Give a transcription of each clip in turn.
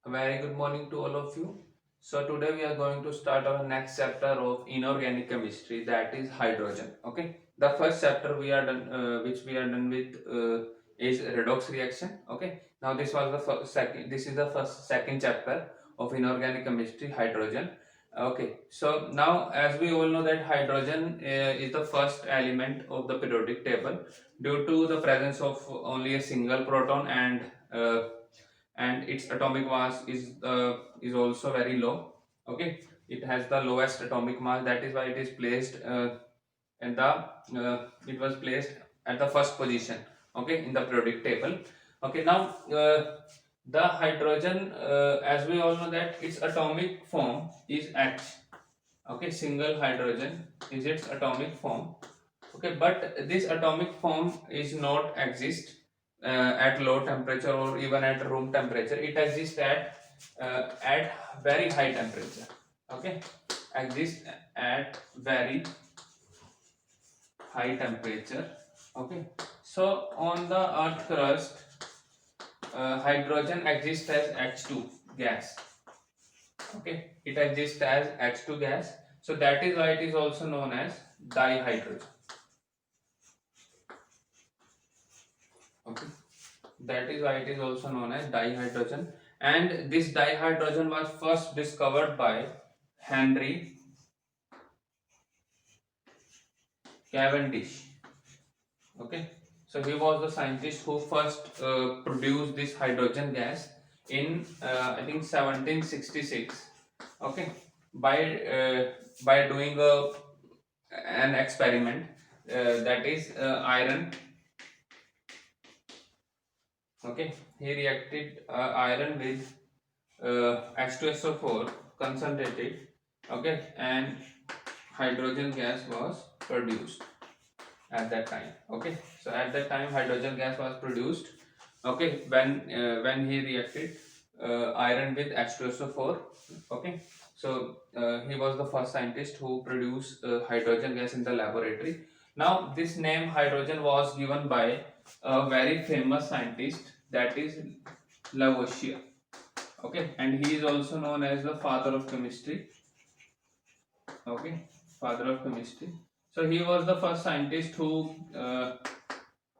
A very good morning to all of you. So today we are going to start our next chapter of inorganic chemistry, that is hydrogen. Okay. The first chapter we are done, which we are done with, is redox reaction. Okay. Now this was the first, second. This is the first second chapter of inorganic chemistry, hydrogen. Okay. So now, as we all know that hydrogen is the first element of the periodic table due to the presence of only a single proton and its atomic mass is also very low. Okay, it has the lowest atomic mass. That is why it is placed in the it was placed at the first position. Okay, in the periodic table. Okay, now the hydrogen, as we all know that its atomic form is H. Okay, single hydrogen is its atomic form. Okay, but this atomic form is not exist at low temperature or even at room temperature. It exists at very high temperature. Okay, exists at very high temperature. Okay, so on the earth crust, hydrogen exists as H2 gas. Okay, it exists as H2 gas, so that is why it is also known as dihydrogen. Okay, that is why it is also known as dihydrogen, and this dihydrogen was first discovered by Henry Cavendish. Okay, so he was the scientist who first produced this hydrogen gas in I think 1766. Okay, by uh, by doing an experiment, that is iron. Okay, he reacted iron with H2SO4 concentrated. Okay, and hydrogen gas was produced at that time. Okay, so at that time hydrogen gas was produced. Okay, when he reacted iron with H2SO4. Okay, so he was the first scientist who produced hydrogen gas in the laboratory. Now this name hydrogen was given by a very famous scientist, that is Lavoisier. Okay, and he is also known as the father of chemistry. Okay, father of chemistry. So he was the first scientist who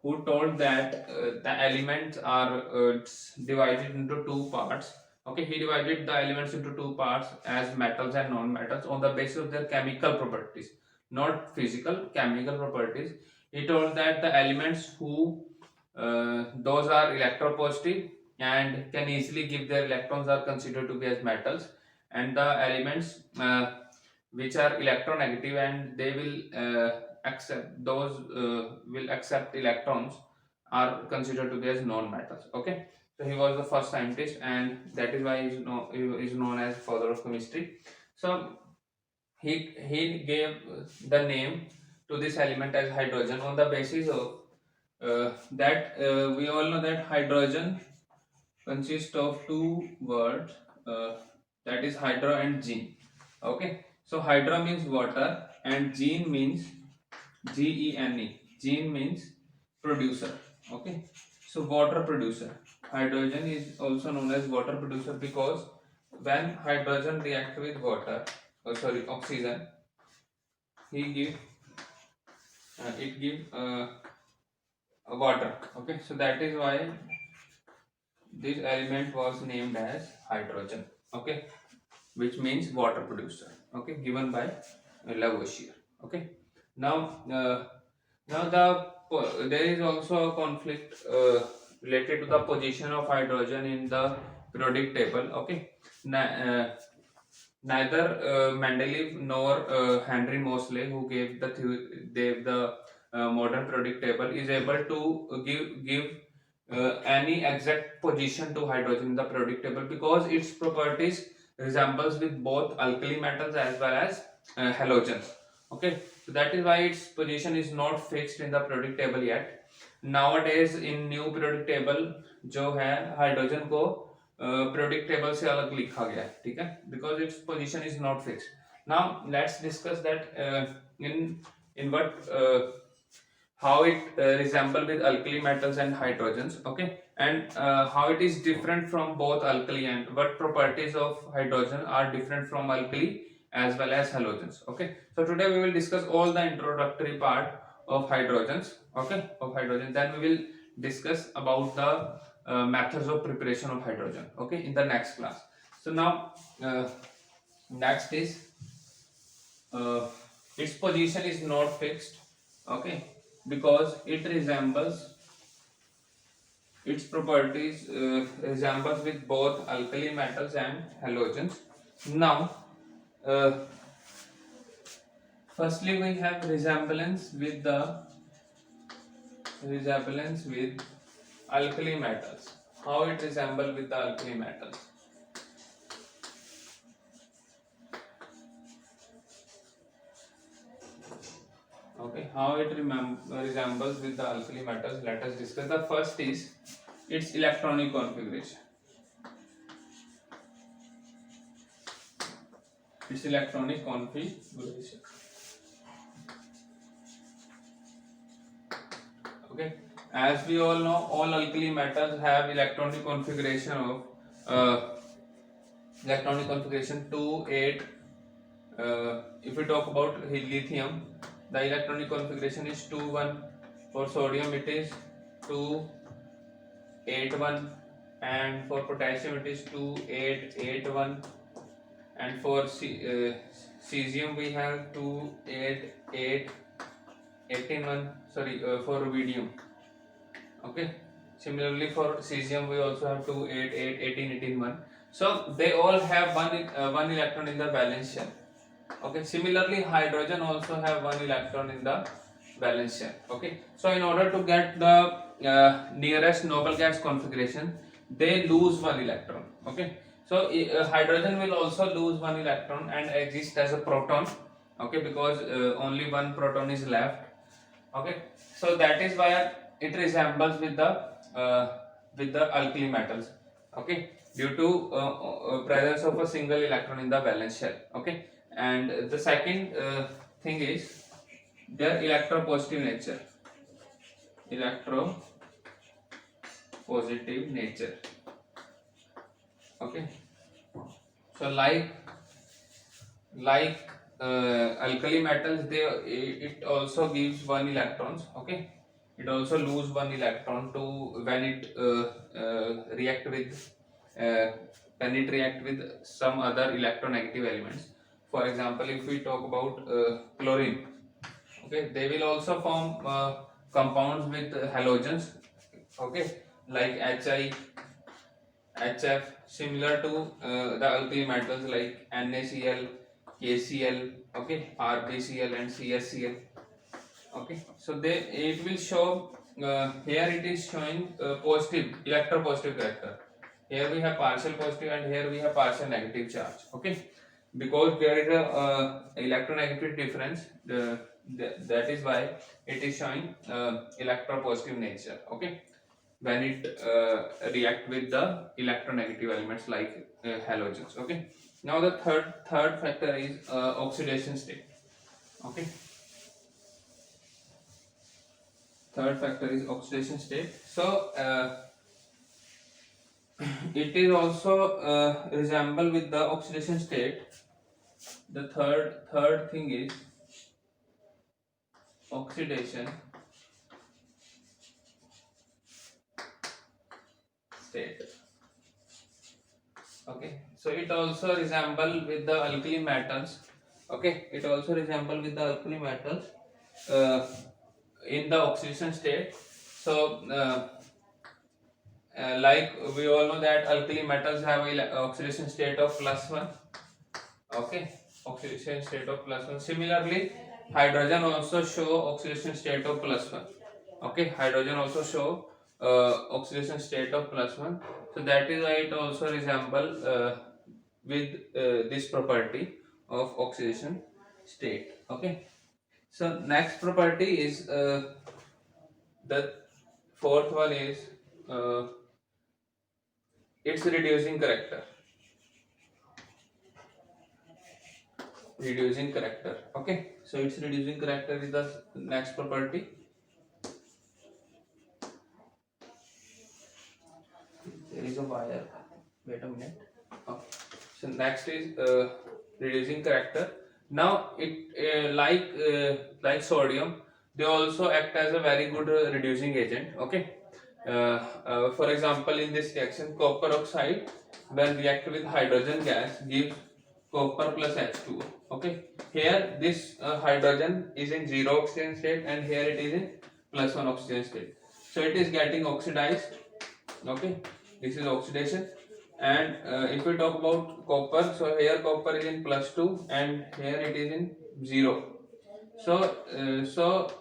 told that the elements are divided into two parts. Okay, he divided the elements into two parts as metals and non-metals on the basis of their chemical properties, not physical, chemical properties. He told that the elements who those are electropositive and can easily give their electrons are considered to be as metals, and the elements which are electronegative and they will accept those will accept electrons are considered to be as non-metals. Okay, so he was the first scientist, and that is why he is known as father of chemistry. So he gave the name to this element as hydrogen on the basis of that we all know that hydrogen consists of two words, uh, that is hydro and gene. Okay, so hydro means water and gene means gene. Gene means producer. Okay, so water producer. Hydrogen is also known as water producer because when hydrogen reacts with water, oh sorry, oxygen, he give it give water. Okay, so that is why this element was named as hydrogen. Okay, which means water producer. Okay, given by Lavoisier. Okay, now there is also a conflict related to the position of hydrogen in the periodic table. Okay, neither Mendeleev nor Henry Moseley, who gave the modern periodic table, is able to give any exact position to hydrogen in the periodic table because its properties resembles with both alkali metals as well as halogens. Okay, so that is why its position is not fixed in the periodic table yet. Nowadays in new periodic table जो है hydrogen को periodic table से अलग लिखा गया है, ठीक है, because its position is not fixed. Now let's discuss that in what how it resemble with alkali metals and hydrogens. Okay, and how it is different from both alkali, and what properties of hydrogen are different from alkali as well as halogens. Okay, so today we will discuss all the introductory part of hydrogens, okay, of hydrogen. Then we will discuss about the methods of preparation of hydrogen, okay, in the next class. So now next is its position is not fixed, okay, because it resembles, its properties resembles with both alkali metals and halogens. Now uh, firstly we have resemblance with alkali metals. How it resemble with the alkali metals? Okay, how it resembles with the alkali metals, let us discuss. The first is its electronic configuration. Its electronic configuration. Okay, as we all know, all alkali metals have electronic configuration of electronic configuration 2 8. If we talk about lithium, the electronic configuration is 2 1. For sodium it is 2 8 1, and for potassium it is 2 8 8 1, and for cesium we have 2 8 8 18 1. Sorry, for rubidium. Okay, similarly for cesium we also have 2 8 8 18 18 1. So they all have one electron in the valence shell. Okay, similarly hydrogen also have one electron in the valence shell. Okay, so in order to get the nearest noble gas configuration, they lose one electron. Okay, so hydrogen will also lose one electron and exist as a proton. Okay, because only one proton is left. Okay, so that is why it resembles with the alkali metals. Okay, due to presence of a single electron in the valence shell. Okay, and the second thing is their electropositive nature. Electropositive nature. Okay, so like alkali metals, they it also gives one electrons. Okay, it also lose one electron to when it react with uh, some other electronegative elements. For example, if we talk about chlorine, okay, they will also form compounds with halogens. Okay, like Hi, HF, similar to the alkali metals like NaCl, KCl, okay, RbCl and CSCl. Okay, so they it will show here it is showing positive electropositive character. Here we have partial positive and here we have partial negative charge. Okay, because there is a electronegative difference. That is why it is showing electropositive nature. Okay, when it react with the electronegative elements like halogens. Okay, now the third factor is oxidation state. Okay, third factor is oxidation state. So it is also resemble with the oxidation state. The third thing is oxidation state. Okay, so it also resemble with the alkali metals. Okay, it also resemble with the alkali metals uh, in the oxidation state. So like we all know that alkali metals have oxidation state of +1. Okay, oxidation state of +1. Similarly, hydrogen also show oxidation state of +1. Okay, hydrogen also show oxidation state of +1. So that is why it also resemble with this property of oxidation state. Okay. So next property is the fourth one is uh, its reducing character. Reducing character. Okay, so its reducing character is the next property. there is a wire. Wait a minute. Okay. So next is reducing character. Now it like sodium, they also act as a very good reducing agent. Okay. For example, in this reaction, copper oxide when react with hydrogen gas gives copper plus H2O. Okay. Here this hydrogen is in zero oxygen state and here it is in plus one oxygen state. So it is getting oxidized. Okay. This is oxidation. And if we talk about copper, so here copper is in plus 2 and here it is in 0. So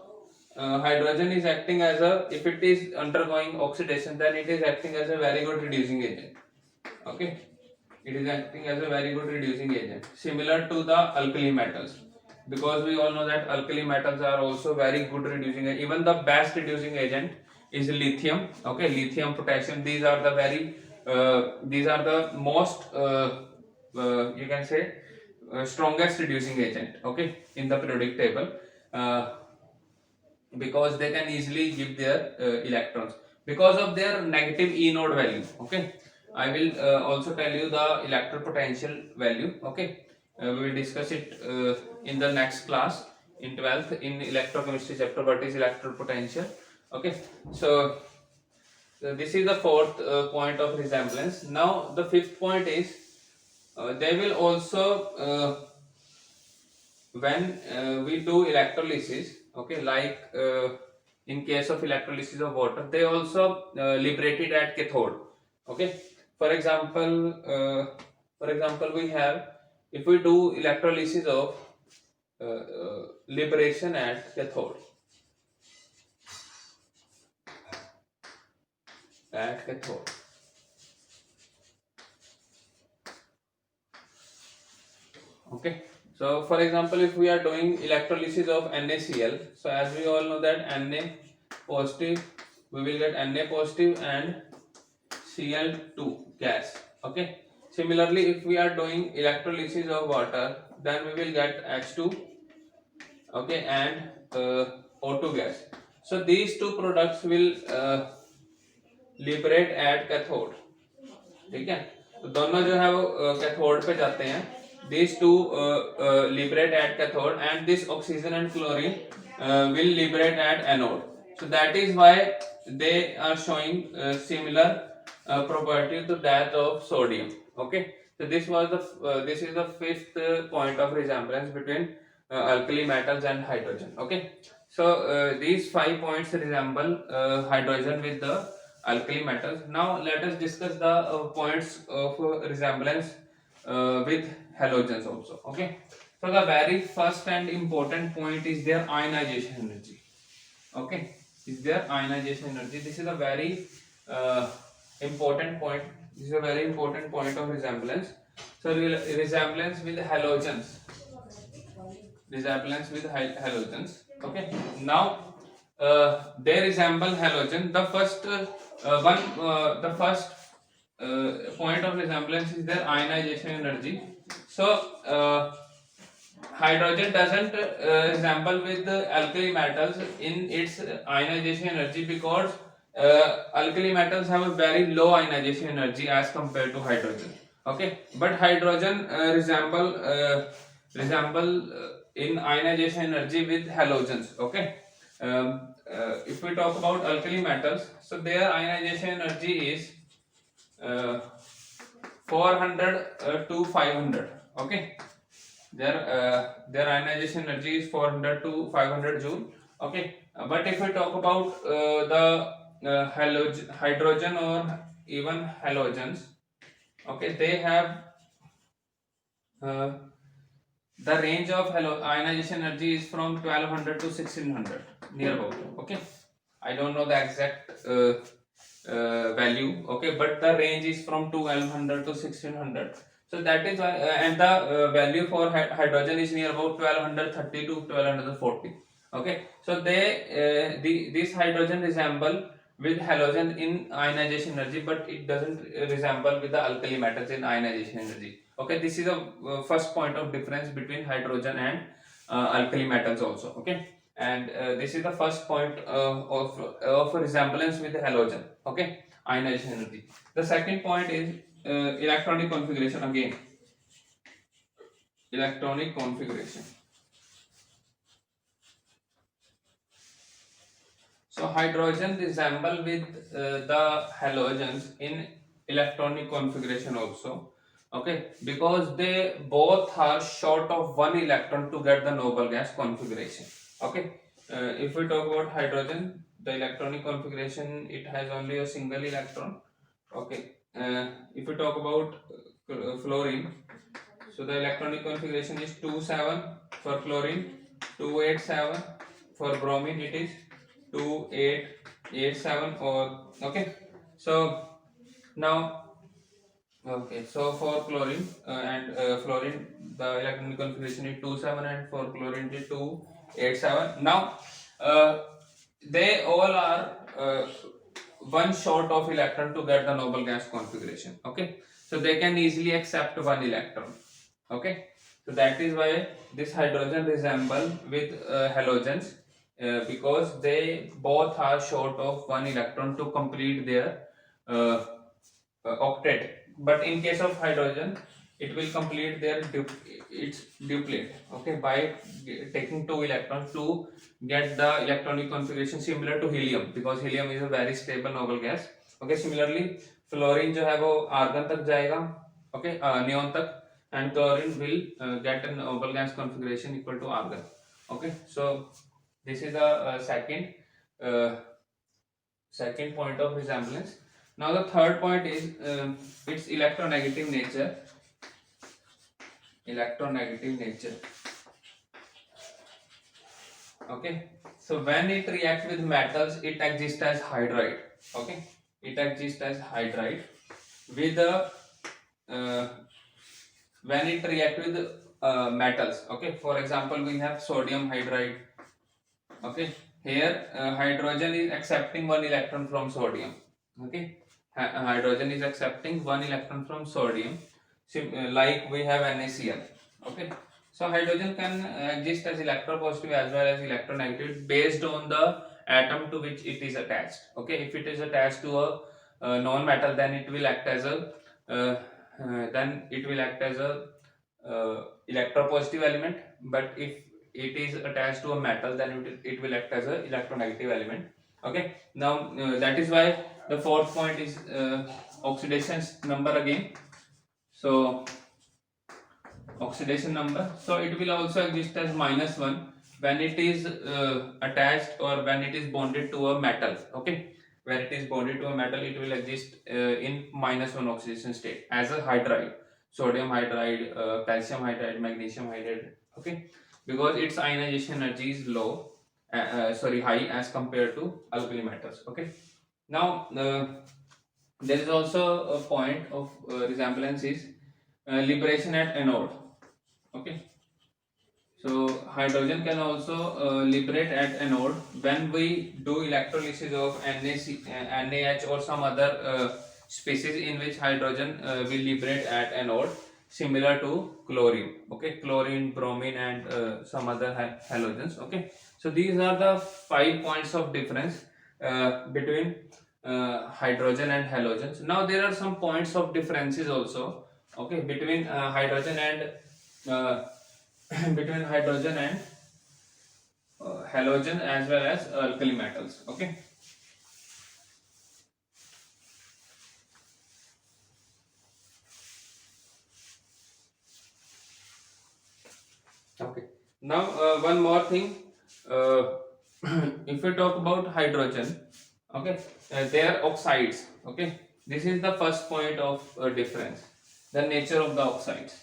hydrogen is acting as a, if it is undergoing oxidation, then it is acting as a very good reducing agent. Okay, it is acting as a very good reducing agent, similar to the alkali metals, because we all know that alkali metals are also very good reducing agent. Even the best reducing agent is lithium. Okay, lithium, potassium, these are the very these are the most you can say strongest reducing agent, okay, in the periodic table, because they can easily give their electrons because of their negative E node value. Okay, I will also tell you the electron potential value. Okay, we will discuss it in the next class in 12th in electrochemistry chapter, what is electron potential. Okay, so this is the fourth point of resemblance. Now the fifth point is they will also when we do electrolysis, okay, like in case of electrolysis of water, they also liberate it at cathode. Okay, for example we have, if we do electrolysis of liberation at cathode, okay. So for example, if we are doing electrolysis of NaCl, so as we all know that Na positive, we will get Na positive and Cl2 gas. Okay. Similarly, if we are doing electrolysis of water, then we will get H2, okay, and O2 gas. So these two products will liberate at cathode. ठीक है, तो दोनों जो है वो cathode पे जाते हैं. These two liberate at cathode and this oxygen and chlorine will liberate at anode. So that is why they are showing similar property to that of sodium. Okay, so this was the this is the fifth point of resemblance between alkali metals and hydrogen. Okay, so these 5 points resemble hydrogen with the alkali metals. Now let us discuss the points of resemblance with halogens also. Okay, so the very first and important point is their ionization energy. Okay, is their ionization energy. This is a very important point. This is a very important point of resemblance. So resemblance with halogens. Resemblance with halogens. Okay, now they resemble halogen. The first point of resemblance is their ionization energy. So hydrogen doesn't resemble with the alkali metals in its ionization energy, because alkali metals have a very low ionization energy as compared to hydrogen. Okay, but hydrogen resemble in ionization energy with halogens. Okay, if we talk about alkali metals, so their ionization energy is 400 to 500. Okay, their ionization energy is 400 to 500 joule. Okay, but if we talk about the hydrogen or even halogens, okay, they have the range of ionization energy is from 1200 to 1600 near about. Okay, I don't know the exact value. Okay, but the range is from 1200 to 1600. So that is why and the value for hydrogen is near about 1230 to 1240. Okay, so this hydrogen resemble with halogen in ionization energy, but it doesn't resemble with the alkali metals in ionization energy. Okay, this is the first point of difference between hydrogen and alkali metals also. Okay, and this is the first point of resemblance with halogen. Okay, ionization energy. The second point is electronic configuration again. Electronic configuration. So hydrogen resemble with the halogens in electronic configuration also. Okay, because they both are short of one electron to get the noble gas configuration. Okay, if we talk about hydrogen, the electronic configuration, it has only a single electron. Okay, if we talk about fluorine, so the electronic configuration is 2,7 for chlorine, 2,8,7 for bromine. It is 2,8,8,7 or okay. So now okay. So for chlorine and fluorine, the electronic configuration is 2,7 and for chlorine it is 2,8,7. Now they all are one short of electron to get the noble gas configuration. Okay, so they can easily accept one electron. Okay, so that is why this hydrogen resemble with halogens because they both are short of one electron to complete their uh, octet. But in case of hydrogen, it will complete their its duplet. Okay, by taking two electrons to get the electronic configuration similar to helium, because helium is a very stable noble gas. Okay, similarly fluorine जो है वो argon तक जाएगा. Okay, neon तक, and chlorine will get a noble gas configuration equal to argon. Okay, so this is the uh, second point of resemblance. Now the third point is its electronegative nature. Electronegative nature. Okay, so when it reacts with metals, it exists as hydride. Okay, it exists as hydride with a uh, when it reacts with metals. Okay, for example, we have sodium hydride. Okay, here hydrogen is accepting one electron from sodium. Okay, hydrogen is accepting one electron from sodium, like we have NaCl. Okay, so hydrogen can exist as electropositive as well as electronegative based on the atom to which it is attached. Okay, if it is attached to a non-metal, then it will act as a electropositive element. But if it is attached to a metal, then it will act as a electronegative element. Okay, now that is why the fourth point is oxidation number again. So oxidation number, so it will also exist as -1 when it is attached or when it is bonded to a metal. Okay, when it is bonded to a metal, it will exist in -1 oxidation state as a hydride, sodium hydride, calcium hydride, magnesium hydride. Okay, because its ionization energy is low, high as compared to alkali metals. Okay, now there is also a point of resemblance is liberation at anode. Okay, so hydrogen can also liberate at anode when we do electrolysis of NaH or some other species in which hydrogen will liberate at anode, similar to chlorine. Okay, chlorine, bromine, and some other halogens. Okay, so these are the 5 points of difference between hydrogen and halogens. Now there are some points of differences also. Okay, between hydrogen and uh, between hydrogen and halogen as well as alkali metals. Okay, okay. Now one more thing, uh, if we talk about hydrogen, okay, they are oxides. Okay, this is the first point of difference, the nature of the oxides.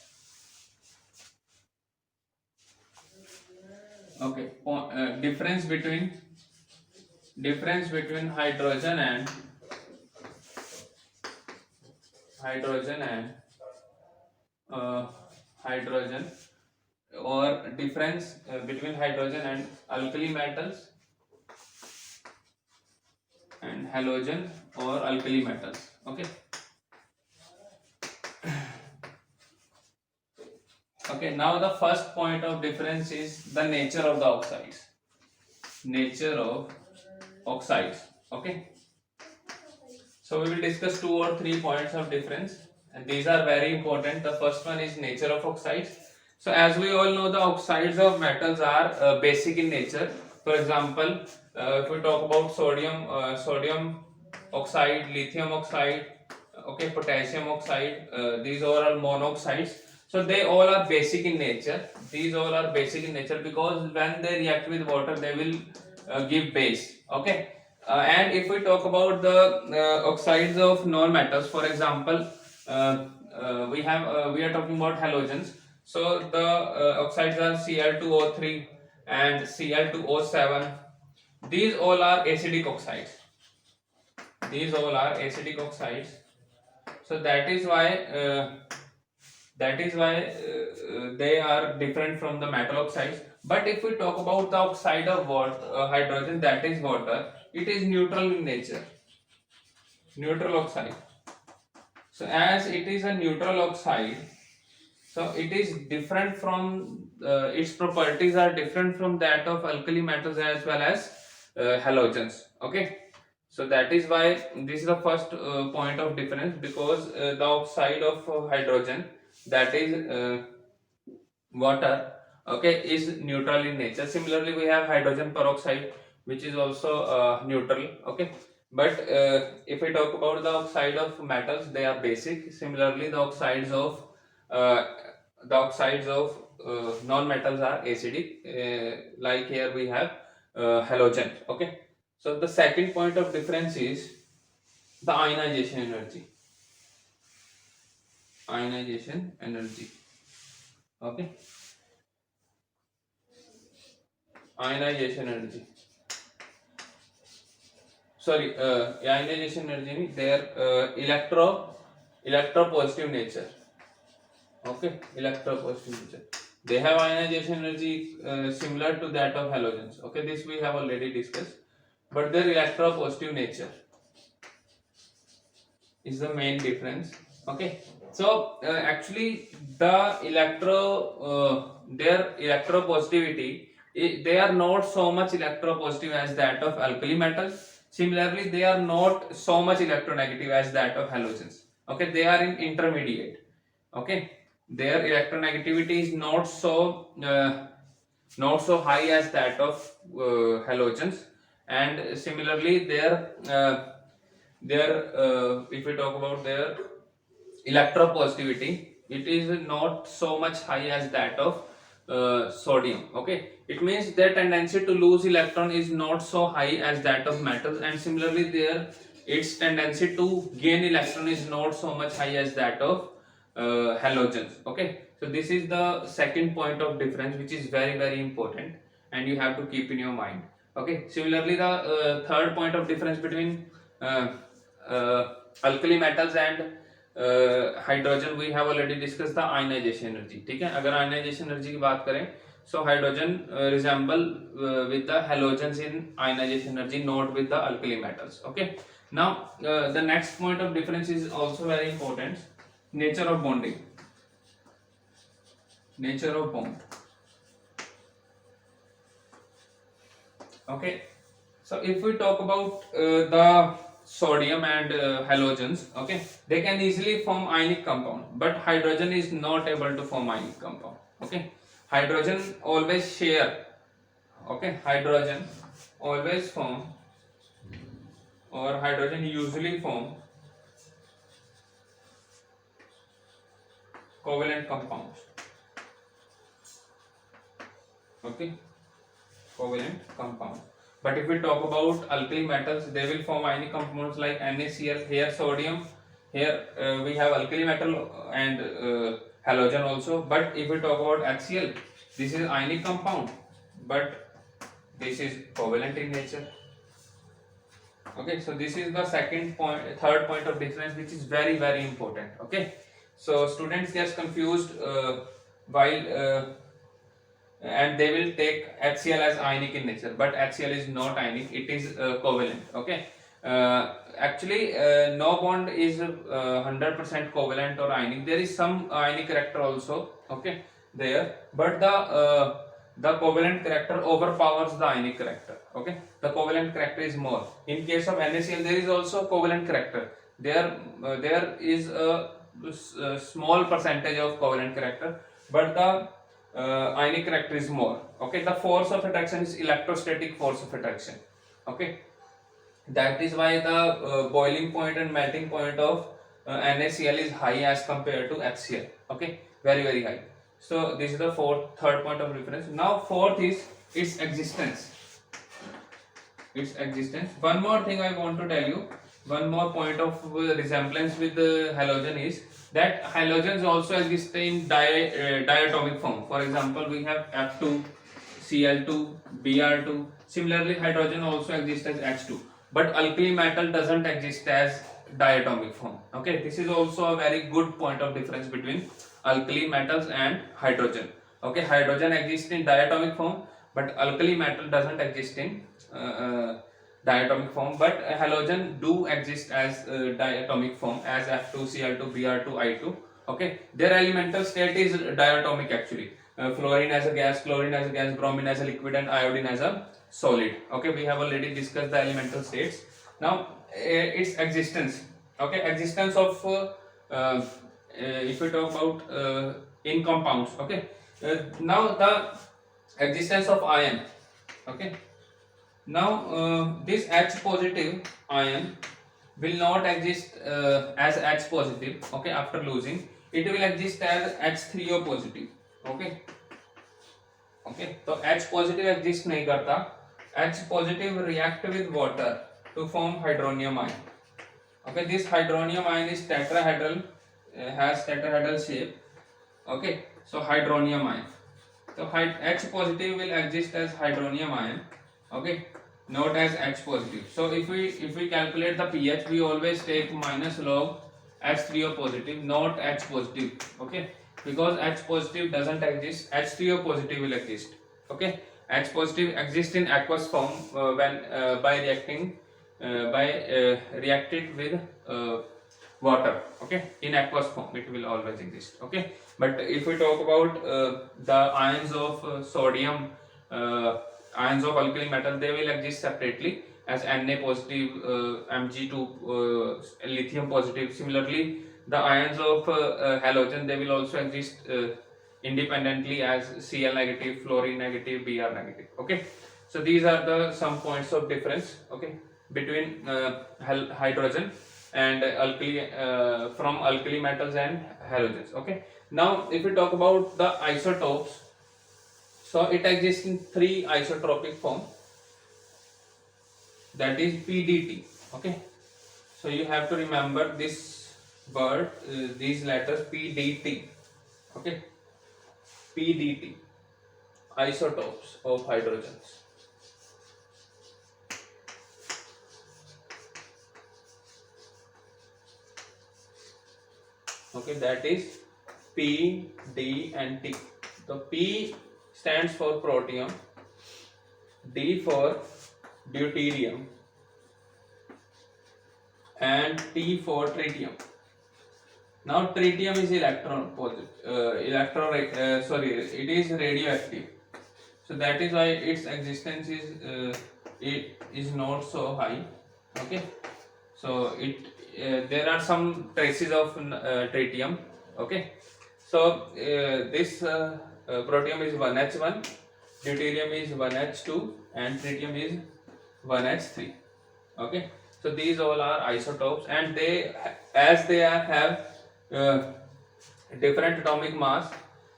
Okay, difference between hydrogen and uh, hydrogen, or difference between hydrogen and alkali metals and halogen or alkali metals. Okay, okay. Now the first point of difference is the nature of the oxides. Nature of oxides. Okay, So we will discuss 2 or 3 points of difference, and these are very important. The first one is nature of oxides. So as we all know, the oxides of metals are basic in nature. For example, if we talk about sodium oxide, lithium oxide, okay, potassium oxide, these all are monoxides. So they all are basic in nature. These all are basic in nature because when they react with water, they will give base. Okay. And if we talk about the oxides of non-metals, for example, we are talking about halogens. So the oxides are Cl2O3 and Cl2O7. These all are acidic oxides. These all are acidic oxides. So that is why they are different from the metal oxides. But if we talk about the oxide of water, hydrogen, that is water, it is neutral in nature. Neutral oxide. So as it is a neutral oxide, so it is different from its properties are different from that of alkali metals as well as halogens. Okay. So that is why this is the first point of difference, because the oxide of hydrogen, that is water, okay, is neutral in nature. Similarly, we have hydrogen peroxide, which is also neutral. Okay. But if we talk about the oxide of metals, they are basic. Similarly, uh, the oxides of non-metals are acidic. Like here we have halogen. Okay. So the second point of difference is the ionization energy. Ionization energy. Okay. Ionization energy. Sorry, ionization energy, their electropositive nature. Okay, electropositive nature. They have ionization energy similar to that of halogens. Okay, this we have already discussed. But their electropositive nature is the main difference. Okay, so actually their electropositivity, they are not so much electropositive as that of alkali metals. Similarly, they are not so much electronegative as that of halogens. Okay, they are in intermediate. Okay, their electronegativity is not so high as that of halogens, and similarly their if we talk about their electropositivity, it is not so much high as that of sodium. Okay, it means their tendency to lose electron is not so high as that of metals, and similarly their its tendency to gain electron is not so much high as that of halogens. Okay, so this is the second point of difference, which is very important, and you have to keep in your mind. Okay, similarly the third point of difference between uh, alkali metals and hydrogen, we have already discuss the ionization energy. ठीक है, अगर ionization energy की बात करें, so hydrogen resemble with the halogens in ionization energy, not with the alkali metals. Okay, now the next point of difference is also very important. Nature of bonding. Nature of bond. Okay, so if we talk about the sodium and halogens, okay, they can easily form ionic compound, but hydrogen is not able to form ionic compound. Okay, hydrogen always share. Okay, hydrogen always form, or hydrogen usually form covalent compounds. Okay, covalent compound. But if we talk about alkali metals, they will form ionic compounds like NaCl. Here sodium, here we have alkali metal and halogen also. But if we talk about HCl, this is ionic compound, but this is covalent in nature. Okay, so this is the third point of difference, which is very important. Okay, so students gets confused while and they will take HCl as ionic in nature, but HCl is not ionic, it is covalent. Okay, actually no bond is 100% covalent or ionic. There is some ionic character also, okay, there, but the covalent character overpowers the ionic character. Okay, the covalent character is more. In case of NaCl, there is also covalent character. there is a small percentage of covalent character, but the ionic character is more. Okay, the force of attraction is electrostatic force of attraction. Okay, that is why the boiling point and melting point of NaCl is high as compared to HCl. Okay, very high. So this is the third point of reference. Now fourth is its existence. Its existence. One more thing I want to tell you. One more point of resemblance with the halogen is that halogens also exist in diatomic form. For example, we have F2, Cl2, Br2. Similarly, hydrogen also exists as H2. But alkali metal doesn't exist as diatomic form. Okay, this is also a very good point of difference between alkali metals and hydrogen. Okay, hydrogen exists in diatomic form, but alkali metal doesn't exist in diatomic form. But halogen do exist as diatomic form as F2, Cl2, Br2, I2. Okay, their elemental state is diatomic actually. Fluorine as a gas, chlorine as a gas, bromine as a liquid, and iodine as a solid. Okay, we have already discussed the elemental states. Now its existence. Okay, existence of if we talk about in compounds. Okay, now the existence of ion. Okay, now this H positive ion will not exist as H positive. Okay, after losing it will exist as H3O positive. Okay, okay, so H positive exist नहीं करता. H positive react with water to form hydronium ion. Okay, this hydronium ion is tetrahedral, has tetrahedral shape. Okay, so hydronium ion. So H positive will exist as hydronium ion. Okay, not as H positive. So if we calculate the pH, we always take minus log H3O positive, not H positive. Okay, because H positive doesn't exist, H3O positive will exist. Okay, H positive exists in aqueous form when by reacted with water. Okay, in aqueous form it will always exist. Okay, but if we talk about the ions of sodium, ions of alkali metal, they will exist separately as Na positive, Mg2, lithium positive. Similarly, the ions of halogen, they will also exist independently as Cl negative, fluorine negative, Br negative. Okay, so these are the some points of difference. Okay, between hydrogen and alkali from alkali metals and halogens. Okay, now if we talk about the isotopes, so it exists in three isotropic form, that is PDT. Okay, so you have to remember this word, these letters PDT. Okay, PDT, isotopes of hydrogens. Okay, that is P, D and T. So P stands for protium, D for deuterium, and T for tritium. Now tritium is electron positive, it is radioactive. So that is why its existence is not so high. Okay, so there are some traces of tritium. Okay, so this protium is 1H1, deuterium is 1H2, and tritium is 1H3. Okay, so these all are isotopes, and they have different atomic mass.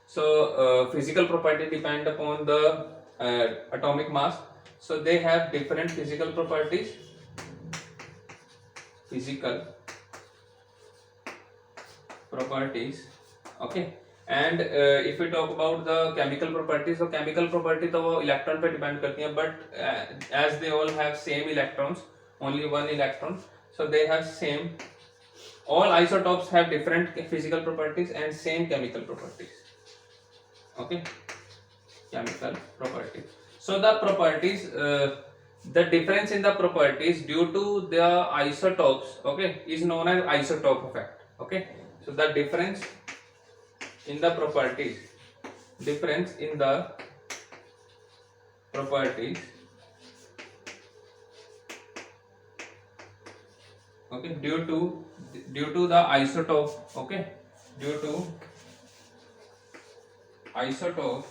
So physical property depend upon the atomic mass. So they have different physical properties. Okay, and if we talk about the chemical properties, so chemical property तो वो electron पे depend करती हैं, but as they all have same electrons, only one electron, so they have same. All isotopes have different physical properties and same chemical properties. Okay, chemical properties. So the properties, the difference in the properties due to the isotopes, okay, is known as isotope effect. Okay, so the difference in the properties, Okay, due to the isotope, okay, due to isotropic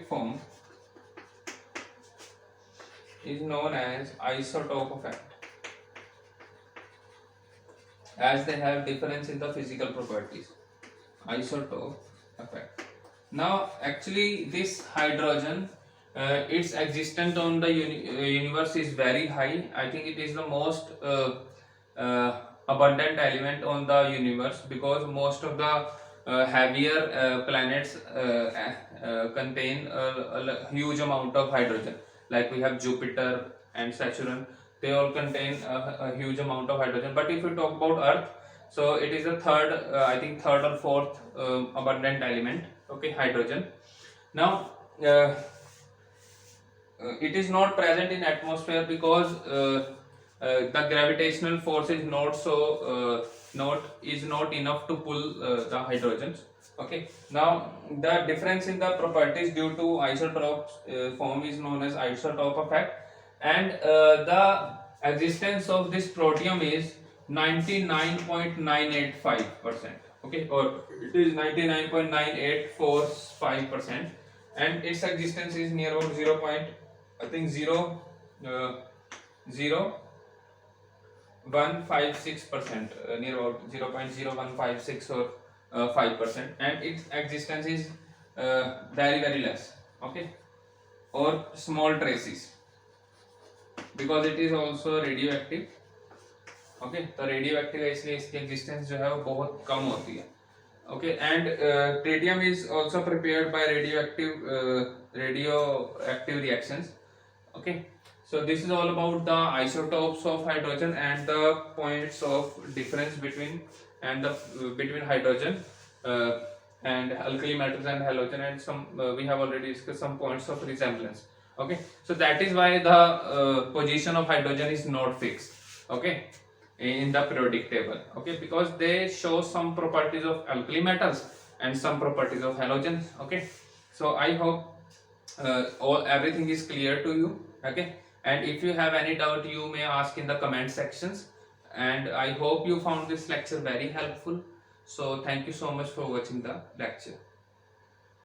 form is known as isotope effect, as they have difference in the physical properties. Isotope effect. Now, actually, this hydrogen, its existence on the universe is very high. I think it is the most abundant element on the universe, because most of the heavier planets contain a huge amount of hydrogen. Like we have Jupiter and Saturn, they all contain a huge amount of hydrogen. But if we talk about Earth, so it is the third, I think third or fourth abundant element. Okay, hydrogen. Now, it is not present in atmosphere because the gravitational force is not so not enough to pull the hydrogens. Okay. Now, the difference in the properties due to isotopes form is known as isotope effect, and the existence of this protium is 99.985%. Okay, or it is 99.9845%, and its existence is near about 0. I think 0.0156%, near about 0.0156 or 5%, and its existence is very less. Okay, or small traces, because it is also radioactive. Okay, तो radio active है इसलिए इसकी existence जो है वो बहुत कम होती है. Okay, and tritium is also prepared by radioactive reactions. Okay, so this is all about the isotopes of hydrogen and the points of difference between hydrogen and alkali metals and halogen, and some we have already discussed some points of resemblance. Okay, so that is why the position of hydrogen is not fixed. Okay, in the periodic table. Okay, because they show some properties of alkali metals and some properties of halogens. Okay, so I hope everything is clear to you. Okay, and if you have any doubt, you may ask in the comment sections, and I hope you found this lecture very helpful. So thank you so much for watching the lecture.